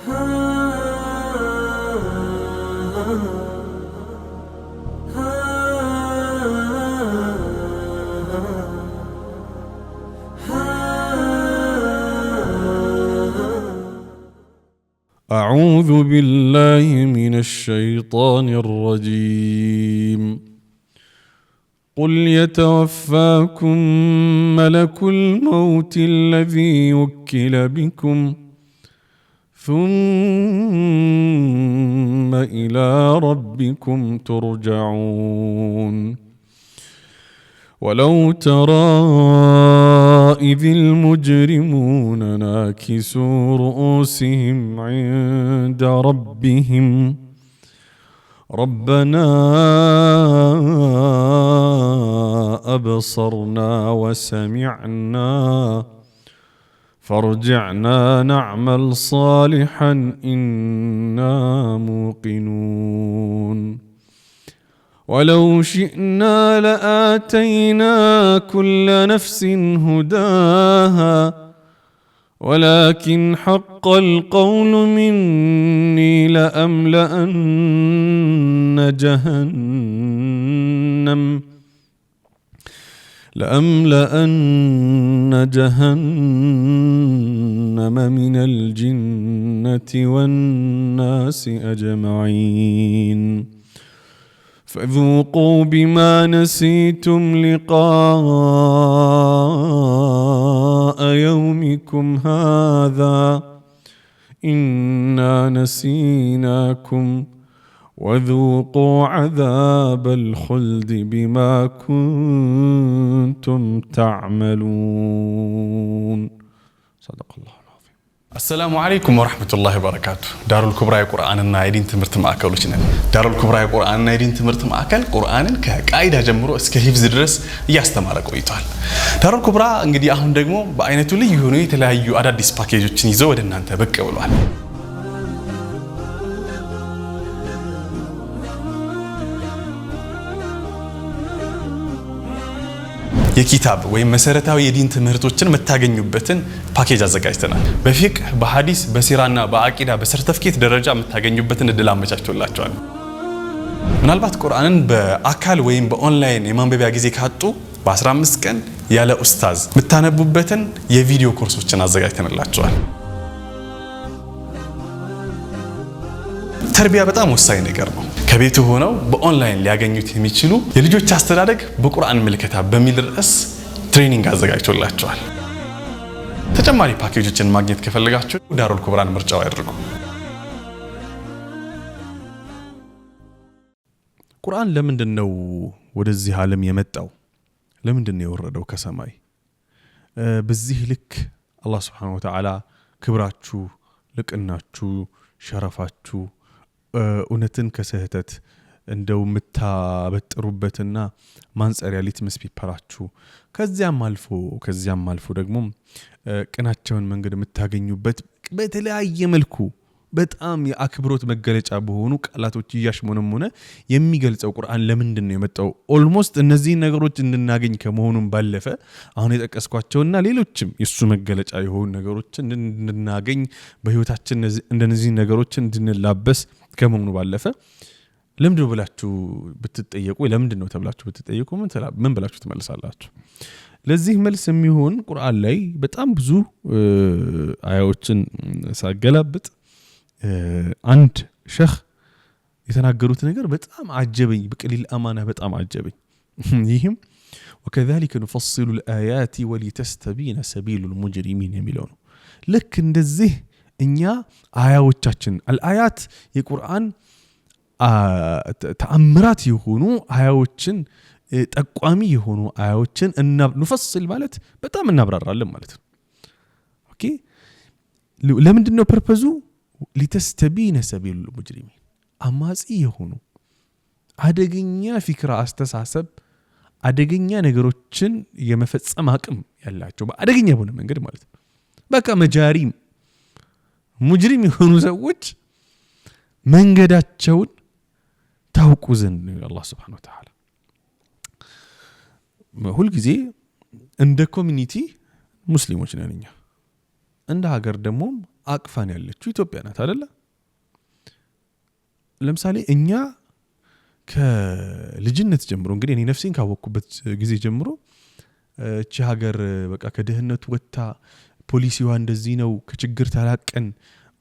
أعوذ بالله من الشيطان الرجيم قل يتوفاكم ملك الموت الذي وكل بكم ثم إلى ربكم ترجعون ولو ترى إذ المجرمون ناكسوا رؤوسهم عند ربهم ربنا أبصرنا وسمعنا فارجعنا نعمل صالحا إنا موقنون ولو شئنا لآتينا كل نفس هداها ولكن حق القول مني لأملأن جهنم من الجنة والناس أجمعين فذوقوا بما نسيتم لقاء يومكم هذا إنا نسيناكم وذوقوا عذاب الخلد بما كنتم تعملون صدق الله العظيم. السلام عليكم ورحمة الله وبركاته. دار الكبرى قرآن النايدين تمرت معاكلوشنا. دار الكبرى قرآن النايدين تمرت معاكل قرآن كقاعدة جمرو اسك حفظ درس ያስተማረ ቆይቷል። دار الكبرى እንግዲህ አሁን ደግሞ በአይነቱ ልዩ ሆኖ የተለያዩ አዳዲስ ፓኬጆችን ይዞ ወደ እናንተ ብቅ ብሏል። የኪታብ ወይም መሰረታዊ የዲን ትምህርቶችን መታገኙበትን ፓኬጅ አዘጋጅተናል። በፊቅህ በሐዲስ በሲራና በአቂዳ በሰርተፍኬት ደረጃ መታገኙበትን እድል አመቻችቶላችኋል። ምናልባት ቁርአንን በአካል ወይም በኦንላይን የማንበቢያ ጊዜ ካጡ በ15 ቀን ያለ ኡስታዝ መታነቡበትን የቪዲዮ ኮርሶችን አዘጋጅተንላችኋል። ተርቢያ በጣም ወሳኝ ነገር ነው። ከቤቱ ሆነው በኦንላይን ሊያገኙት የሚችሉ የልጆች አስተዳደግ በቁርአን ምልከታ በሚል ርዕስ ትሬኒንግ አዘጋጅቶላችኋል። ተጨማሪ ፓኬጆችን ማግኘት ከፈለጋችሁ ዳሩል ኩብራን ምርጫው ያድርጉ። ቁርአን ለምንድነው ወደዚህ ዓለም የመጣው? ለምንድነው የወረደው ከሰማይ? በዚህ ልክ አላህ Subhanahu Wa Ta'ala ክብራችሁ፣ ልቅናችሁ፣ ሸረፋችሁ እውነትን ከስህተት እንደው መታበጥሩበትና ማንጸሪያ ሊትመስ ቢፐራችሁ ከዚያም አልፎ ደግሞ ቅናቸውን መንገድ መታገኙበት በተለያየ መልኩ በጣም የአክብሮት መገለጫ በሆኑ ቃላቶች ያሽሞነሞነ የሚገልጸው ቁርአን ለምንድነው የመጣው? ኦልሞስት እነዚህ ነገሮች እንድናገኝ ከመሆኑም ባለፈ አሁን የጠቀስኳቸውና ሌሎችም የሱ መገለጫ የሆኑ ነገሮች እንድናገኝ በህይወታችን እንደነዚህ ነገሮች እንድንላበስ ከመሆኑ ባለፈ ለምንድነው ብላችሁ ብትጠየቁ ለምንድነው ተብላችሁ ብትጠየቁ ምን ብላችሁ ትመልሳላችሁ? ለዚህ መልስ የሚሆን ቁርአን ላይ በጣም ብዙ አያዎችን ሳገላብጥ አንድ ሸህ የተናገሩት ነገር በጣም አጀበኝ። በቀሊል አማና በጣም አጀበኝ። ይህም وكذلك نفصل الآيات ولتستبين سبيل المجرمين የሚለው ነው። ልክ እንደዚህ እኛ አያዎቻችን አልአያት የቁርአን ተአምራት የሆኑ አያዎችን ጠቋሚ የሆኑ አያዎችን እንፈስል ማለት በጣም እናብራራለን ማለት ነው። ኦኬ ለምንድነው ፐርፐዙ? لتستبين سبيل المجرمين አማጺ የሆኑ አደገኛ ፍክራ አስተሳሰብ አደገኛ ነገሮችን የመፈጸም አቅም ያላቸው በአደገኛ በሆነ መንገድ ማለት ነው። በቃ መጃሪም ሙጅሪም የሆኑ ሰዎች መንገዳቸውን ታውቁ ዘንድ ነው አላህ Subhanahu Wa Ta'ala። ሁሉ ጊዜ እንደ ኮሚኒቲ ሙስሊሞች ነን እኛ፣ እንደ ሀገር ደግሞ አቅፋን ያለችው ኢትዮጵያ ናት አይደለ? ለምሳሌ እኛ ከልጅነት ጀምሮ እንግዲህ እኔ ነፍሴን ካወቅኩበት ጊዜ ጀምሮ እቺ ሀገር በቃ ከድህነት ወጥታ ፖሊሲዋ እንደዚህ ነው ከችግር ተላቀን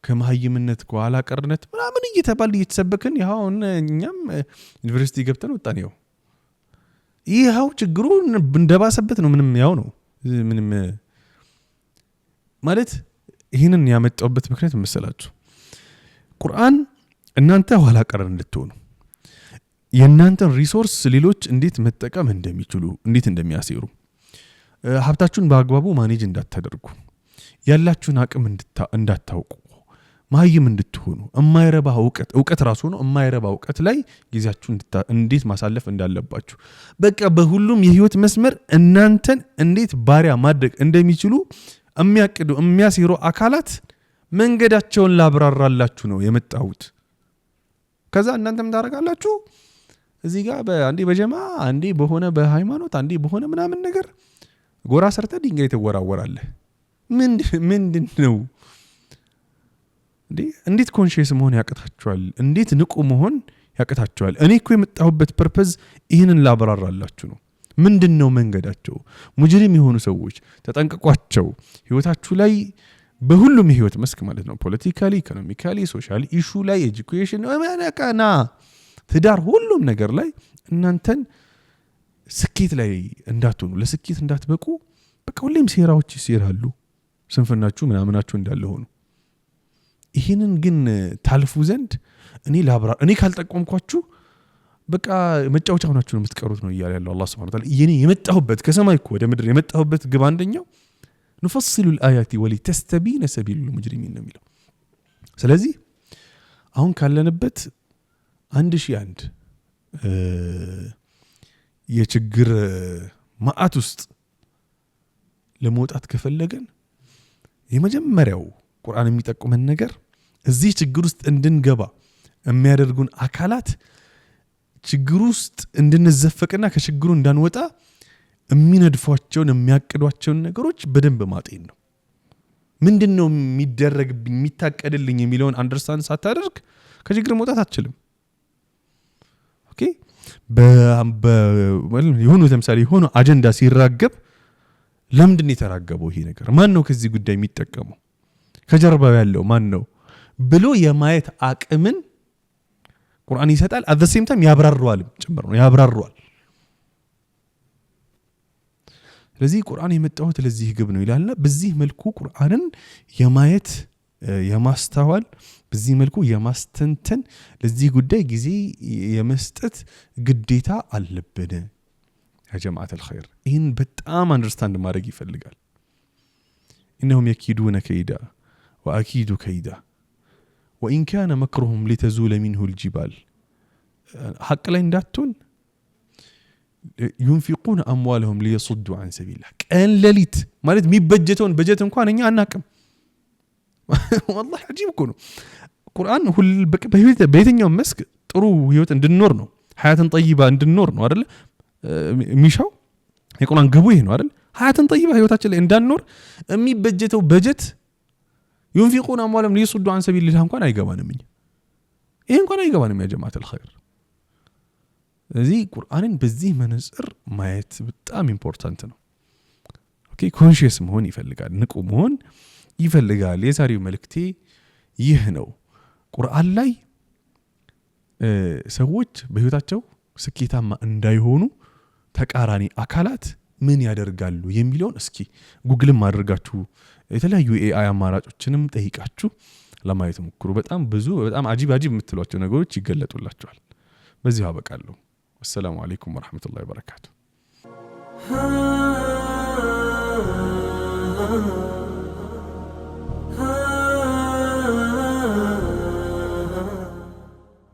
ከመሀይምነት ከኋላ ቀርነት ምናምን እየተባለ እየተሰበከን ያው እኛም ዩኒቨርሲቲ ገብተን ወጣን። ይሄው ችግሩ እንደባሰበት ነው። ምንም ያው ነው ምንም ማለት ይሄንን ያመጣውበት ምክንያት መሰላችሁ ቁርአን እናንተ ኋላ ቀር እንድትሆኑ የእናንተን ሪሶርስ ሌሎች እንዴት መጠቀም እንደሚችሉ እንዴት እንደሚያሰሩ ሀብታችሁን በአግባቡ ማኔጅ እንዳታደርጉ ያላችሁን አቅም እንዳታውቁ ማይም እንድትሆኑ የማይረባ ዕውቀት ራሱ ነው የማይረባ ዕውቀት ላይ ጊዜያችሁን እንዴት ማሳለፍ እንዳለባችሁ በቃ በሁሉም የህይወት መስመር እናንተን እንዴት ባሪያ ማድረግ እንደሚችሉ የሚያቅዱ የሚያሰሩ አካላት መንገዳቸውን ላብራራላችሁ ነው የመጣሁት። ከዛ እናንተም ታረጋላችሁ እዚህ ጋር አንዴ በጀማ አንዴ በሆነ በሃይማኖት አንዴ በሆነ ምናምን ነገር ጎራ ሰርተ ድንጋይ ተወራወራለህ። ምንድነው እንዴት ኮንሺየስ መሆን ያቀታችኋል? እንዴት ንቁ መሆን ያቀታችኋል? እኔ እኮ የመጣሁበት ፐርፐዝ ይህንን ላብራራላችሁ ነው። ምንድነው መንገዳቸው? ሙጅሪም የሆኑ ሰዎች ተጠንቀቋቸው። ህይወታችሁ ላይ በሁሉም ህይወት መስክ ማለት ነው ፖለቲካሊ፣ ኢኮኖሚካሊ፣ ሶሻል ኢሹ ላይ ኤጁኬሽን ማናቀና ትዳር ሁሉም ነገር ላይ እናንተን ስኬት ላይ እንዳትሆኑ ለስኬት እንዳትበቁ በቃ ሁሌም ሴራዎች ይሰራሉ። ስንፍናችሁ ምናምናችሁ እንዳለ ሆኖ ይሄንን ግን ታልፉ ዘንድ እኔ ካልጠቆምኳችሁ በቃ መጫወቻ ሆናችሁ ነው የምትቀሩት ነው እያለ ያለው አላህ Subhanahu Wa Ta'ala። የኔ የመጣሁበት ከሰማይ እኮ ወደ ምድር የመጣሁበት ግብ አንደኛው نفصل الآيات ولتستبين سبيل المجرمين ነው የሚለው። ስለዚህ አሁን ካለንበት 1001 የችግር ማአት ውስጥ ለመውጣት ከፈለገን የመጀመሪያው ቁርአን የሚጠቁመን ነገር እዚህ ችግር ውስጥ እንድንገባ የሚያደርጉን አካላት ችግር ውስጥ እንድንዘፈቅና ከችግሩ እንዳንወጣ የሚነድፏቸውን የሚያቅዷቸውን ነገሮች በደንብ ማጤን ነው። ምንድነው የሚደረግ የሚታቀድልኝ የሚለውን አንደርስታንድ ሳታደርግ ከችግር መውጣት አትችልም። ኦኬ የሆኑ ለምሳሌ የሆኑ አጀንዳ ሲራገብ ለምንድን የተራገበው ይሄ ነገር ማን ነው ከዚህ ጉዳይ የሚጠቀመው ከጀርባው ያለው ማን ነው ብሎ የማየት አቅምን ቁርአን ይሰጣል። at the same time ያብራራዋል ጭምር ነው ያብራራዋል። ስለዚህ ቁርአን የመጣው ለዚህ ግብ ነው ይላልና በዚህ መልኩ ቁርአንን የማየት የማስተዋል በዚህ መልኩ የማስተንተን ለዚህ ጉዳይ ጊዜ የመስጠት ግዴታ አለበት። ያ ጀማዓት الخير ይህን በጣም አንደርስታንድ ማድረግ ይፈልጋል። إنهم يكيدون كيدا وأكيد كيدا وإن كان مكرهم لتزول منه الجبال حق لا እንዳትሆን ينفقون أموالهم ليصدوا عن سبيل الله كان لليت ማለት የሚበጀተውን በጀት እንኳን እኛ አናቅም። والله عجيب እኮ ነው ቁርአን በየትኛው መስክ ጥሩ ህይወት እንድንኖር ነው ሐያትን ጠይባ እንድንኖር ነው አይደል ሚሻው የቁርአን ግቡ ይሄ ነው አይደል ሐያትን ጠይባ ህይወታችን ላይ እንዳንኖር የሚበጀተው በጀት ينفقون أموالهم ليصدوا عن سبيل الله እንኳን አይገባንም እኛ ይሄ እንኳን አይገባንም ያ ጀማዓት الخير። ስለዚህ ቁርአንን በዚህ መነጽር ማየት በጣም ኢምፖርታንት ነው። ኦኬ ኮንሺየስ መሆን ይፈልጋል ንቁ መሆን ይፈልጋል። የዛሬው መልእክቴ ይህ ነው። ቁርአን ላይ ሰዎች በህይወታቸው ስኬታማ እንዳይሆኑ ተቃራኒ አካላት ምን ያደርጋሉ የሚለውን እስኪ ጉግልም አድርጋችሁ የተለያዩ ኤአይ አማራጮችንም ጠይቃችሁ ለማየት ሞክሩ። በጣም ብዙ በጣም አጂብ የምትሏቸው ነገሮች ይገለጡላችኋል። በዚህ አበቃለሁ። السلام عليكم ورحمة الله وبركاته.